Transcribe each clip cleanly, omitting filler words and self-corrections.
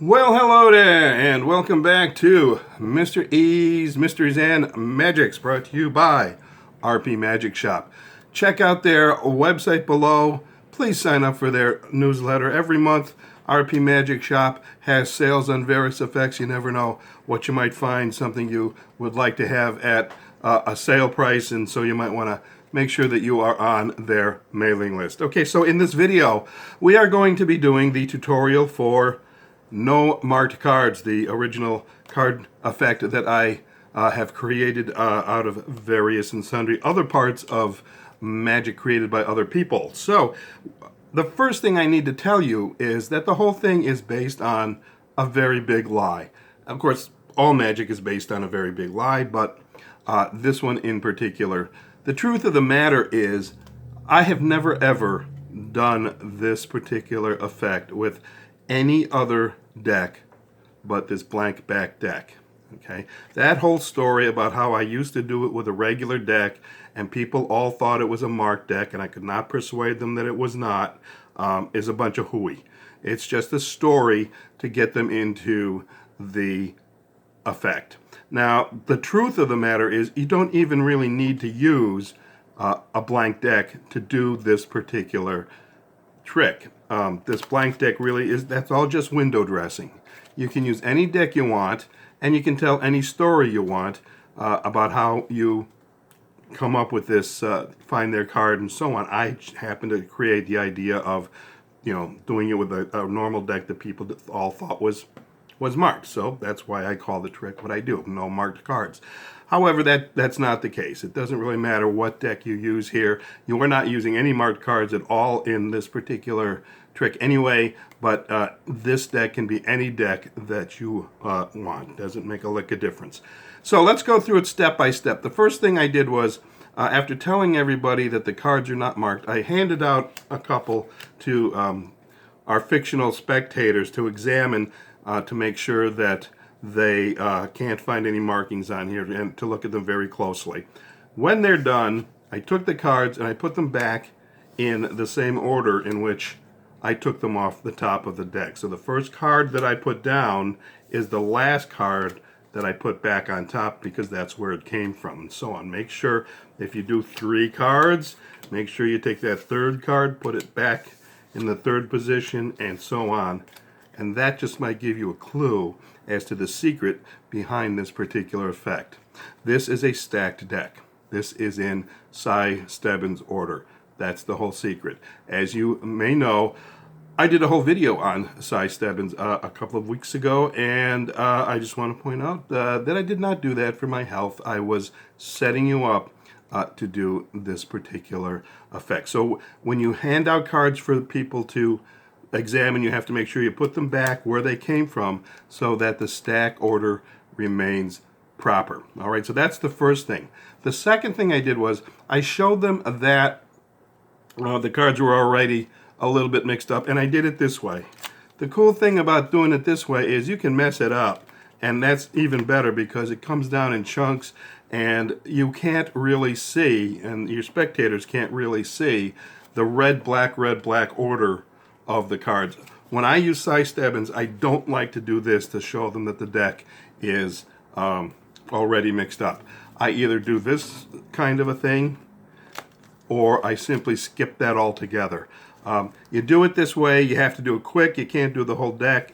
Well, hello there, and welcome back to Mr. E's Mysteries and Magics, brought to you by RP Magic Shop. Check out their website below. Please sign up for their newsletter every month. RP Magic Shop has sales on various effects. You never know what you might find, something you would like to have at a sale price, and so you might want to make sure that you are on their mailing list. Okay, so in this video, we are going to be doing the tutorial for no marked cards, the original card effect that I have created out of various and sundry other parts of magic created by other people. So the first thing I need to tell you is that the whole thing is based on a very big lie. Of course, all magic is based on a very big lie, but this one in particular. The truth of the matter is, I have never ever done this particular effect with any other deck but this blank back deck. Okay, that whole story about how I used to do it with a regular deck and people all thought it was a marked deck and I could not persuade them that it was not, is a bunch of hooey. It's just a story to get them into the effect. Now, the truth of the matter is you don't even really need to use a blank deck to do this particular trick. This blank deck really is, that's all just window dressing. You can use any deck you want, and you can tell any story you want about how you come up with this, find their card and so on. I happen to create the idea of, doing it with a normal deck that people all thought was marked. So that's why I call the trick what I do, no marked cards. However, that's not the case. It doesn't really matter what deck you use here. You are not using any marked cards at all in this particular trick anyway, but this deck can be any deck that you want. Doesn't make a lick of difference. So let's go through it step by step. The first thing I did was, after telling everybody that the cards are not marked, I handed out a couple to our fictional spectators to examine to make sure that they can't find any markings on here, and to look at them very closely. When they're done, I took the cards and I put them back in the same order in which I took them off the top of the deck. So the first card that I put down is the last card that I put back on top because that's where it came from, and so on. Make sure if you do 3 cards, make sure you take that third card, put it back in the third position, and so on. And that just might give you a clue as to the secret behind this particular effect. This is a stacked deck. This is in Si Stebbins Order. That's the whole secret. As you may know, I did a whole video on Si Stebbins a couple of weeks ago, and I just want to point out that I did not do that for my health. I was setting you up to do this particular effect. So when you hand out cards for people to examine, you have to make sure you put them back where they came from so that the stack order remains proper. All right, so that's the first thing. The second thing I did was I showed them that the cards were already a little bit mixed up, and I did it this way. The cool thing about doing it this way is you can mess it up, and that's even better because it comes down in chunks and you can't really see, and your spectators can't really see, the red, black order of the cards. When I use Si Stebbins, I don't like to do this to show them that the deck is already mixed up. I either do this kind of a thing or I simply skip that altogether. You do it this way, you have to do it quick, you can't do the whole deck,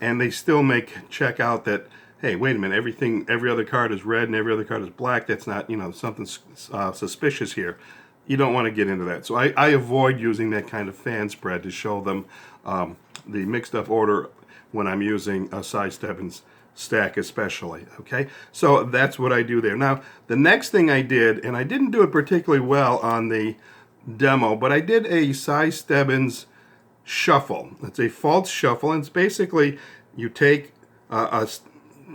and they still check out that, hey, wait a minute, every other card is red and every other card is black. That's not, something suspicious here. You don't want to get into that. So I avoid using that kind of fan spread to show them the mixed up order when I'm using a Si Stebbins stack especially. Okay, so that's what I do there. Now, the next thing I did, and I didn't do it particularly well on the demo, but I did a Si Stebbins shuffle. It's a false shuffle, and it's basically you take a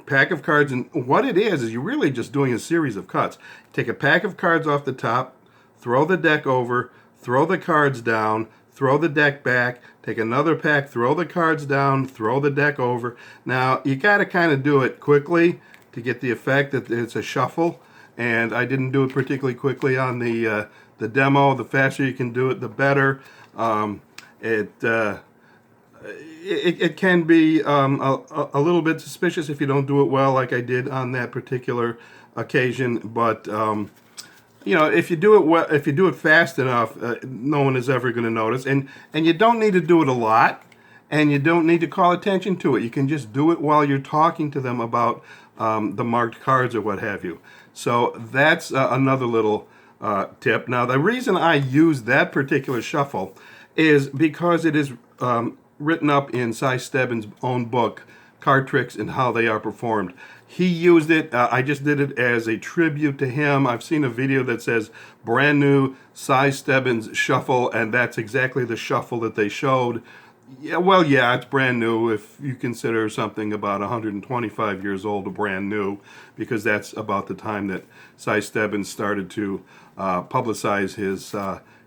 pack of cards, and what it is you're really just doing a series of cuts. Take a pack of cards off the top, throw the deck over, throw the cards down, throw the deck back, take another pack, throw the cards down, throw the deck over. Now, you got to kind of do it quickly to get the effect that it's a shuffle, and I didn't do it particularly quickly on the demo. The faster you can do it, the better. it can be a little bit suspicious if you don't do it well, like I did on that particular occasion. But if you do it well, if you do it fast enough, no one is ever going to notice. And you don't need to do it a lot, and you don't need to call attention to it. You can just do it while you're talking to them about the marked cards or what have you. So that's another little tip. Now, the reason I use that particular shuffle is because it is written up in Si Stebbins' own book, Card Tricks and How They Are Performed. He used it. I just did it as a tribute to him. I've seen a video that says brand new Si Stebbins shuffle, and that's exactly the shuffle that they showed. Yeah, well, yeah, it's brand new if you consider something about 125 years old a brand new, because that's about the time that Si Stebbins started to publicize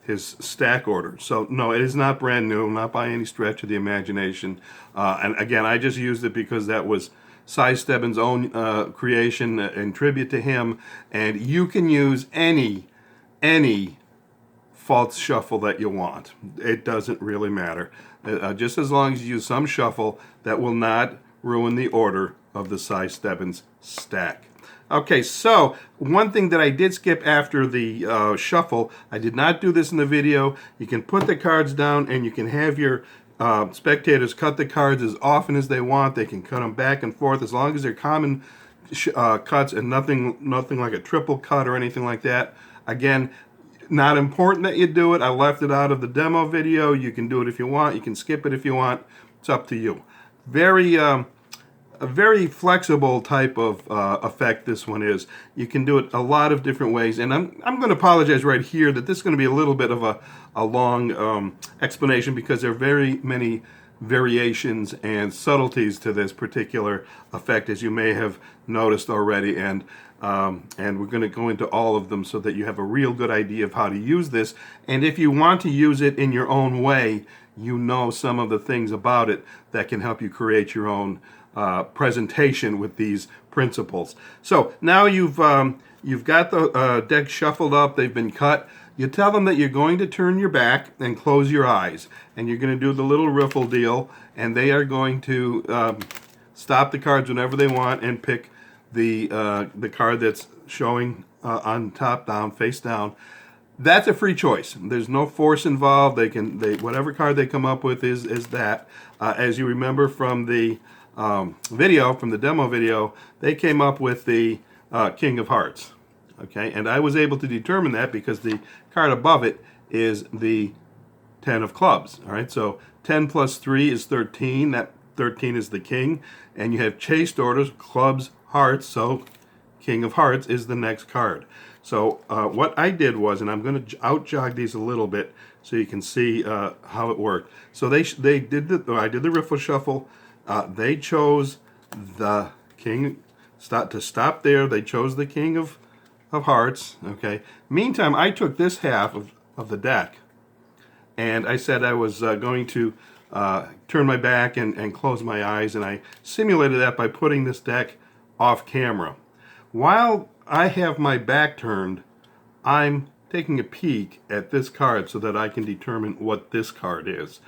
his stack order. So no, it is not brand new, not by any stretch of the imagination. And again, I just used it because that was Si Stebbins' own creation in tribute to him. And you can use any false shuffle that you want. It doesn't really matter. Just as long as you use some shuffle that will not ruin the order of the Si Stebbins stack. Okay, so one thing that I did skip after the shuffle, I did not do this in the video. You can put the cards down and you can have your spectators cut the cards as often as they want. They can cut them back and forth as long as they're common cuts and nothing like a triple cut or anything like that. Again, not important that you do it. I left it out of the demo video. You can do it if you want. You can skip it if you want. It's up to you. A very flexible type of effect this one is. You can do it a lot of different ways, and I'm going to apologize right here that this is going to be a little bit of a long explanation because there are very many variations and subtleties to this particular effect, as you may have noticed already, and we're going to go into all of them so that you have a real good idea of how to use this. And if you want to use it in your own way, you know some of the things about it that can help you create your own presentation with these principles. So now you've got the deck shuffled up, they've been cut. You tell them that you're going to turn your back and close your eyes, and you're going to do the little riffle deal, and they are going to stop the cards whenever they want and pick the card that's showing on top down, face down. That's a free choice. There's no force involved. They whatever card they come up with is that. As you remember from the video, from the demo video, they came up with the King of Hearts. Okay, and I was able to determine that because the card above it is the 10 of clubs. All right, so 10 plus 3 is 13. That 13 is the king, and you have chased orders, clubs, hearts, so King of Hearts is the next card. So what I did was, and I'm going to out-jog these a little bit so you can see how it worked. So I did the riffle shuffle. They chose the king to stop there. They chose the King of Hearts. Okay. Meantime, I took this half of the deck, and I said I was going to turn my back and close my eyes, and I simulated that by putting this deck off camera. While I have my back turned, I'm taking a peek at this card so that I can determine what this card is.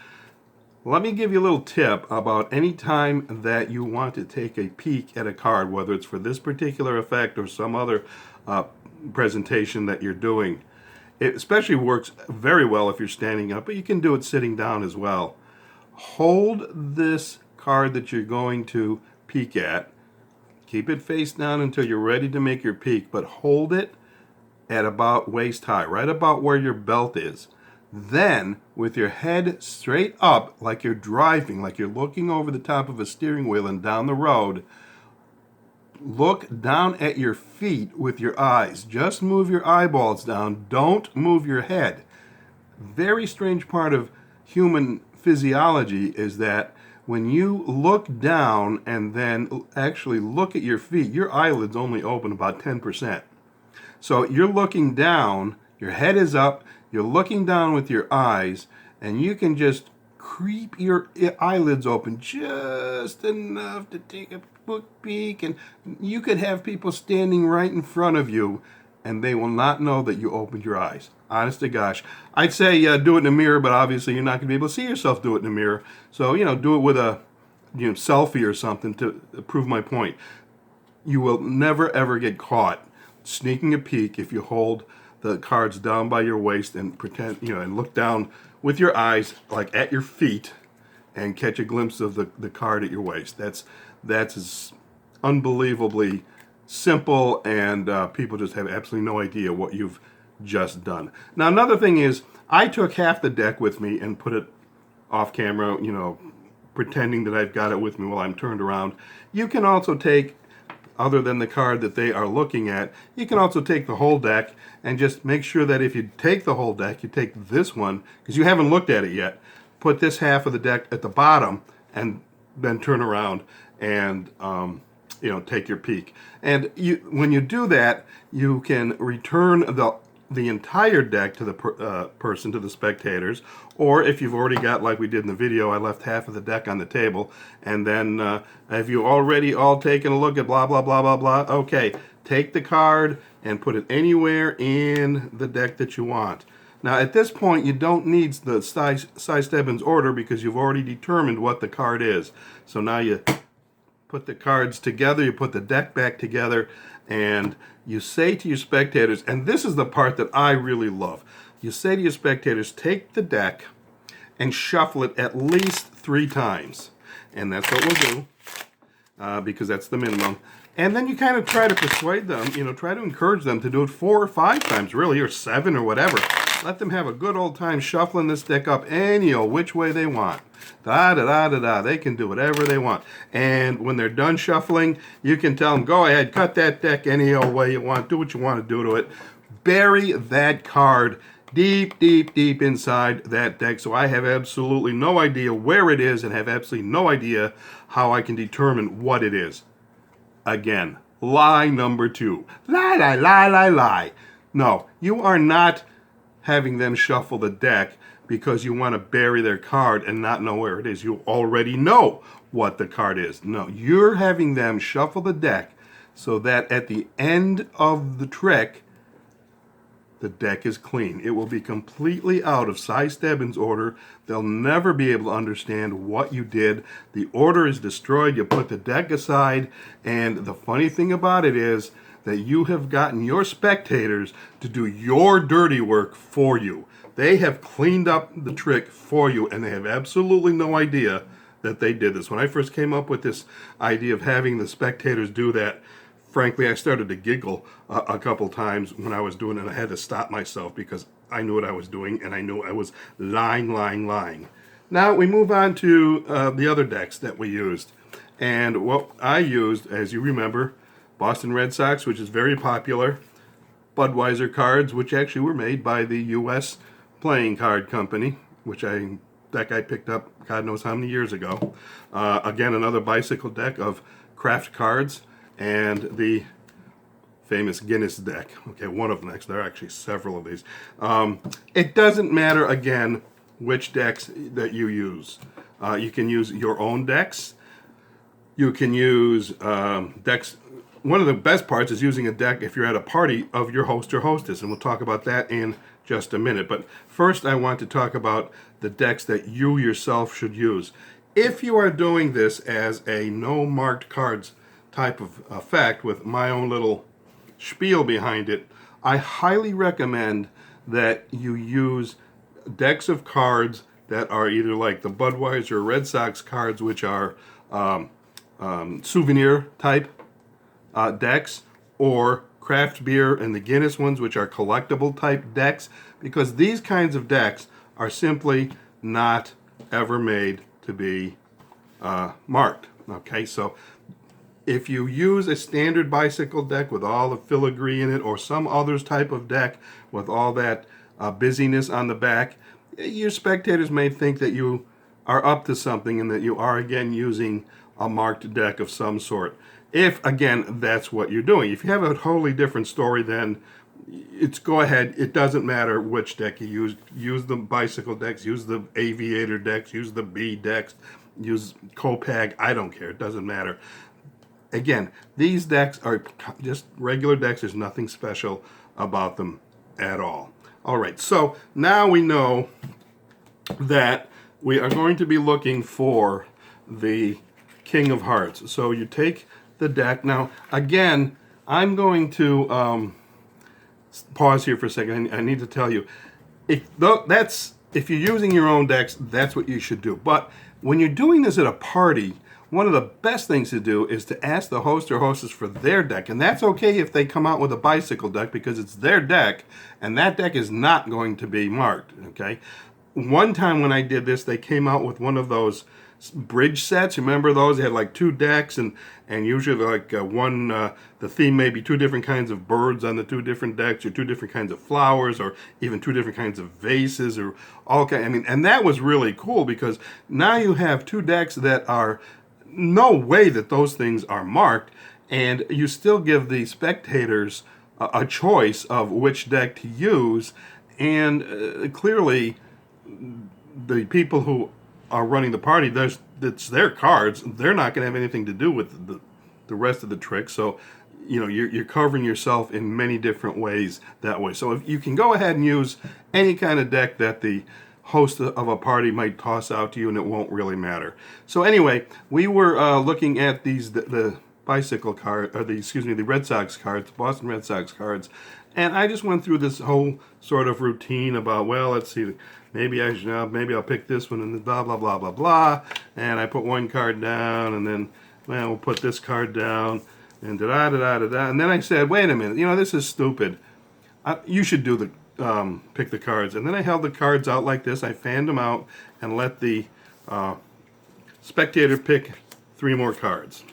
Let me give you a little tip about any time that you want to take a peek at a card, whether it's for this particular effect or some other presentation that you're doing. It especially works very well if you're standing up, but you can do it sitting down as well. Hold this card that you're going to peek at. Keep it face down until you're ready to make your peek, but hold it at about waist high, right about where your belt is. Then, with your head straight up, like you're driving, like you're looking over the top of a steering wheel and down the road, look down at your feet with your eyes. Just move your eyeballs down. Don't move your head. Very strange part of human physiology is that when you look down and then actually look at your feet, your eyelids only open about 10%. So you're looking down, your head is up, you're looking down with your eyes, and you can just creep your eyelids open just enough to take a quick peek, and you could have people standing right in front of you and they will not know that you opened your eyes. Honest to gosh. I'd say do it in a mirror, but obviously you're not going to be able to see yourself do it in a mirror. So, do it with a selfie or something to prove my point. You will never ever get caught sneaking a peek if you hold the cards down by your waist and pretend, and look down with your eyes like at your feet and catch a glimpse of the card at your waist. That's as unbelievably simple, and people just have absolutely no idea what you've just done. Now, another thing is, I took half the deck with me and put it off camera, pretending that I've got it with me while I'm turned around. You can also take, other than the card that they are looking at, you can also take the whole deck and just make sure that if you take the whole deck, you take this one, because you haven't looked at it yet, put this half of the deck at the bottom and then turn around and take your peek. And when you do that, you can return the entire deck to the person, to the spectators, or if you've already got, like we did in the video, I left half of the deck on the table, and then have you already all taken a look at blah, blah, blah, blah, blah, okay, take the card and put it anywhere in the deck that you want. Now, at this point, you don't need the Si Stebbins Order because you've already determined what the card is. So now you put the cards together, you put the deck back together, and you say to your spectators, and this is the part that I really love, you say to your spectators, take the deck and shuffle it at least 3 times. And that's what we'll do, because that's the minimum. And then you kind of try to persuade them, try to encourage them to do it 4 or 5 times, really, or 7 or whatever. Let them have a good old time shuffling this deck up any which way they want. Da-da-da-da-da. They can do whatever they want. And when they're done shuffling, you can tell them, go ahead, cut that deck any old way you want. Do what you want to do to it. Bury that card deep, deep, deep inside that deck, so I have absolutely no idea where it is and have absolutely no idea how I can determine what it is. Again, lie number 2. Lie, lie, lie, lie, lie. No, you are not having them shuffle the deck because you want to bury their card and not know where it is. You already know what the card is. No, you're having them shuffle the deck so that at the end of the trick, the deck is clean. It will be completely out of Si Stebbins Order. They'll never be able to understand what you did. The order is destroyed. You put the deck aside, and the funny thing about it is that you have gotten your spectators to do your dirty work for you. They have cleaned up the trick for you, and they have absolutely no idea that they did this. When I first came up with this idea of having the spectators do that, frankly, I started to giggle a couple times when I was doing it. I had to stop myself because I knew what I was doing, and I knew I was lying. Now we move on to the other decks that we used. And what I used, as you remember, Boston Red Sox, which is very popular, Budweiser cards, which actually were made by the U.S. Playing Card Company, that guy picked up God knows how many years ago. Again, another bicycle deck of craft cards, and the famous Guinness deck. Okay, one of them. There are actually several of these. It doesn't matter, again, which decks that you use. You can use your own decks. You can use decks. One of the best parts is using a deck if you're at a party of your host or hostess, and we'll talk about that in just a minute. But first, I want to talk about the decks that you yourself should use. If you are doing this as a no marked cards type of effect with my own little spiel behind it, I highly recommend that you use decks of cards that are either like the Budweiser or Red Sox cards, which are souvenir type decks, or craft beer and the Guinness ones, which are collectible type decks, because these kinds of decks are simply not ever made to be marked. Okay, so if you use a standard bicycle deck with all the filigree in it, or some other type of deck with all that busyness on the back, your spectators may think that you are up to something and that you are again using a marked deck of some sort. If, again, that's what you're doing. If you have a totally different story, then it's go ahead. It doesn't matter which deck you use. Use the bicycle decks, use the aviator decks, use the bee decks, use Copag. I don't care. It doesn't matter. Again, these decks are just regular decks. There's nothing special about them at all. All right, so now we know that we are going to be looking for the King of Hearts. So you take the deck. Now, again, I'm going to pause here for a second. I need to tell you, if you're using your own decks, that's what you should do. But when you're doing this at a party, one of the best things to do is to ask the host or hostess for their deck. And that's okay if they come out with a bicycle deck, because it's their deck, and that deck is not going to be marked, okay? One time when I did this, they came out with one of those bridge sets. Remember those? They had like 2 decks, and usually like the theme may be 2 different kinds of birds on the 2 different decks, or 2 different kinds of flowers, or even 2 different kinds of vases, or all kind. I mean, and that was really cool, because now you have 2 decks that are no way that those things are marked, and you still give the spectators a choice of which deck to use, and clearly the people who are running the party, it's their cards. They're not going to have anything to do with the rest of the trick. So, you know, you're covering yourself in many different ways that way. So if you can go ahead and use any kind of deck that the host of a party might toss out to you, and it won't really matter. So anyway, we were looking at the bicycle card, or the Red Sox cards, the Boston Red Sox cards, and I just went through this whole sort of routine about, well, let's see, maybe I'll pick this one, and blah blah blah blah blah, and I put one card down, and then, well, we'll put this card down, and da da da da da, and then I said, wait a minute, this is stupid. You should do the pick the cards. And then I held the cards out like this. I fanned them out and let the spectator pick 3 more cards.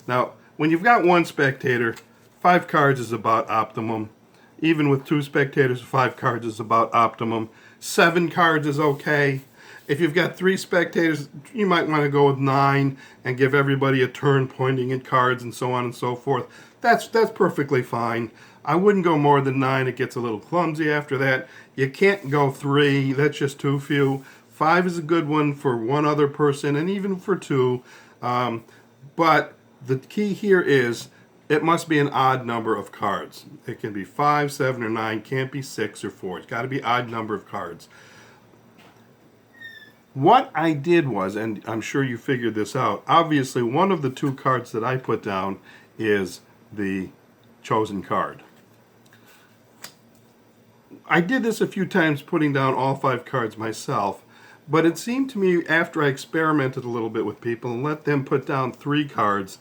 Now, when you've got 1 spectator, 5 cards is about optimum. Even with 2 spectators, 5 cards is about optimum. 7 cards is okay. If you've got 3 spectators, you might want to go with 9 and give everybody a turn pointing at cards and so on and so forth. That's perfectly fine. I wouldn't go more than 9. It gets a little clumsy after that. You can't go 3. That's just too few. 5 is a good one for 1 other person, and even for 2. But the key here is it must be an odd number of cards. It can be 5, 7, or 9. Can't be 6 or 4. It's got to be odd number of cards. What I did was, and I'm sure you figured this out, obviously one of the 2 cards that I put down is the chosen card. I did this a few times, putting down all 5 cards myself, but it seemed to me, after I experimented a little bit with people and let them put down 3 cards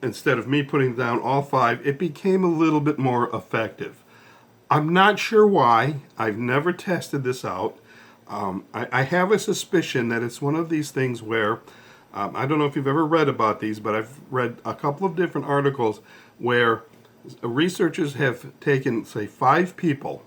instead of me putting down all 5, it became a little bit more effective. I'm not sure why. I've never tested this out. I have a suspicion that it's one of these things where, I don't know if you've ever read about these, but I've read a couple of different articles where researchers have taken, say, 5 people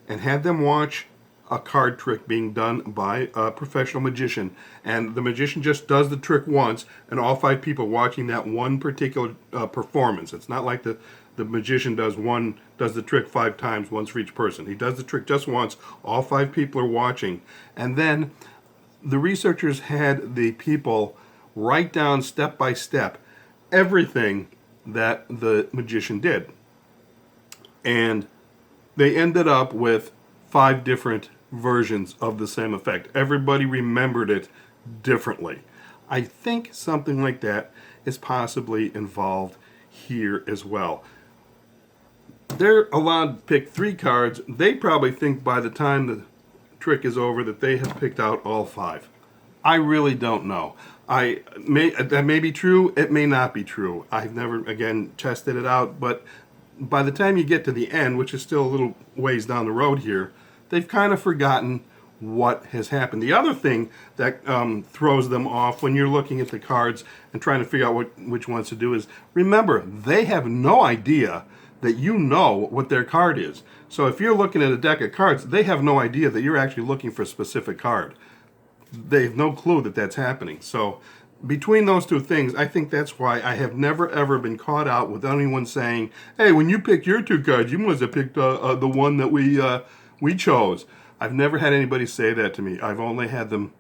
and had them watch a card trick being done by a professional magician, and the magician just does the trick once, and all 5 people watching that one particular performance. It's not like the magician does the trick 5 times, once for each person. He does the trick just once. All 5 people are watching, and then the researchers had the people write down step by step everything that the magician did, and they ended up with 5 different versions of the same effect. Everybody remembered it differently. I think something like that is possibly involved here as well. They're allowed to pick 3 cards. They probably think by the time the trick is over that they have picked out all 5. I really don't know. That may be true. It may not be true. I've never, again, tested it out, but by the time you get to the end, which is still a little ways down the road here, they've kind of forgotten what has happened. The other thing that throws them off when you're looking at the cards and trying to figure out which ones to do is, remember, they have no idea that you know what their card is. So if you're looking at a deck of cards, they have no idea that you're actually looking for a specific card. They have no clue that that's happening. So between those 2 things, I think that's why I have never ever been caught out with anyone saying, hey, when you picked your 2 cards, you must have picked the one that we chose. I've never had anybody say that to me. I've only had them,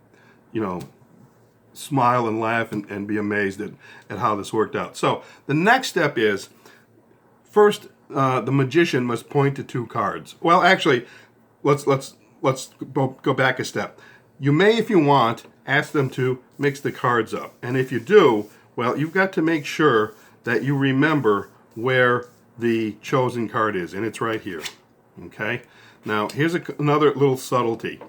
smile and laugh and be amazed at how this worked out. So the next step is, first, the magician must point to 2 cards. Well, actually, let's go back a step. You may, if you want, ask them to mix the cards up. And if you do, well, you've got to make sure that you remember where the chosen card is, and it's right here. Okay? Now, here's another little subtlety.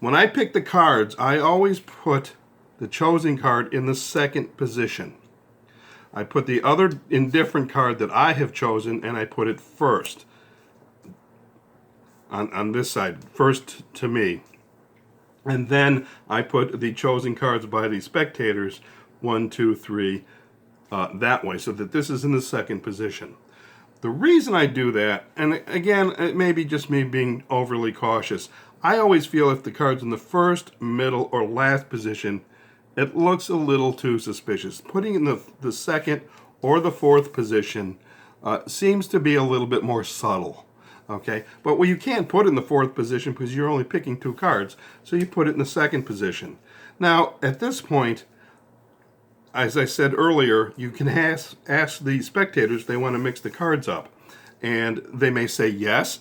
When I pick the cards, I always put the chosen card in the second position. I put the other indifferent card that I have chosen, and I put it first. On this side, first to me. And then I put the chosen cards by the spectators, 1, 2, 3, that way, so that this is in the second position. The reason I do that, and again, it may be just me being overly cautious, I always feel if the card's in the first, middle, or last position, it looks a little too suspicious. Putting it in the second or the fourth position seems to be a little bit more subtle. Okay, but well, you can't put it in the fourth position because you're only picking 2 cards, so you put it in the second position. Now, at this point, as I said earlier, you can ask the spectators if they want to mix the cards up, and they may say yes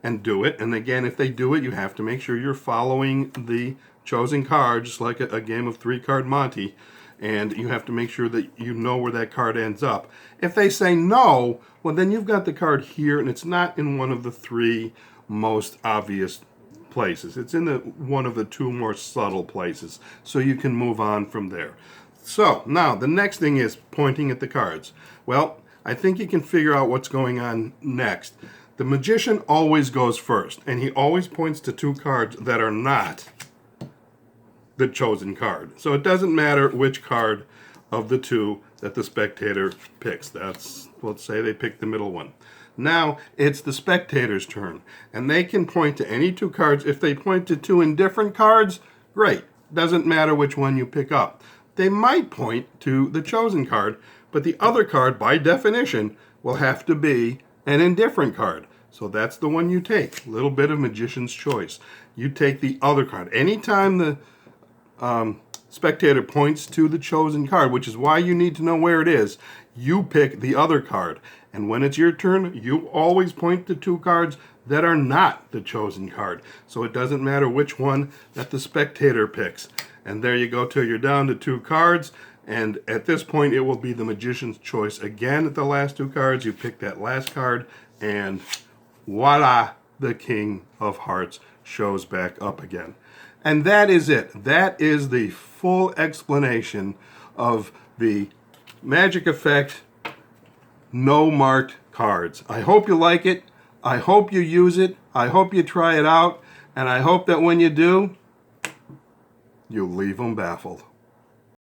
and do it. And again, if they do it, you have to make sure you're following the chosen card, just like a game of 3-card Monte, and you have to make sure that you know where that card ends up. If they say no, well, then you've got the card here, and it's not in one of the 3 most obvious places. It's in one of the 2 more subtle places, so you can move on from there. So, now, the next thing is pointing at the cards. Well, I think you can figure out what's going on next. The magician always goes first, and he always points to 2 cards that are not the chosen card. So it doesn't matter which card of the 2 that the spectator picks. Let's say they pick the middle one. Now it's the spectator's turn, and they can point to any 2 cards. If they point to 2 indifferent cards, great. Doesn't matter which one you pick up. They might point to the chosen card, but the other card, by definition, will have to be an indifferent card. So that's the one you take. A little bit of magician's choice. You take the other card. Anytime the spectator points to the chosen card, which is why you need to know where it is, you pick the other card. And when it's your turn, you always point to 2 cards that are not the chosen card. So it doesn't matter which one that the spectator picks. And there you go till you're down to 2 cards. And at this point, it will be the magician's choice again at the last 2 cards. You pick that last card, and voila, the King of Hearts shows back up again. And that is it. That is the full explanation of the magic effect, no marked cards. I hope you like it. I hope you use it. I hope you try it out. And I hope that when you do, you leave them baffled.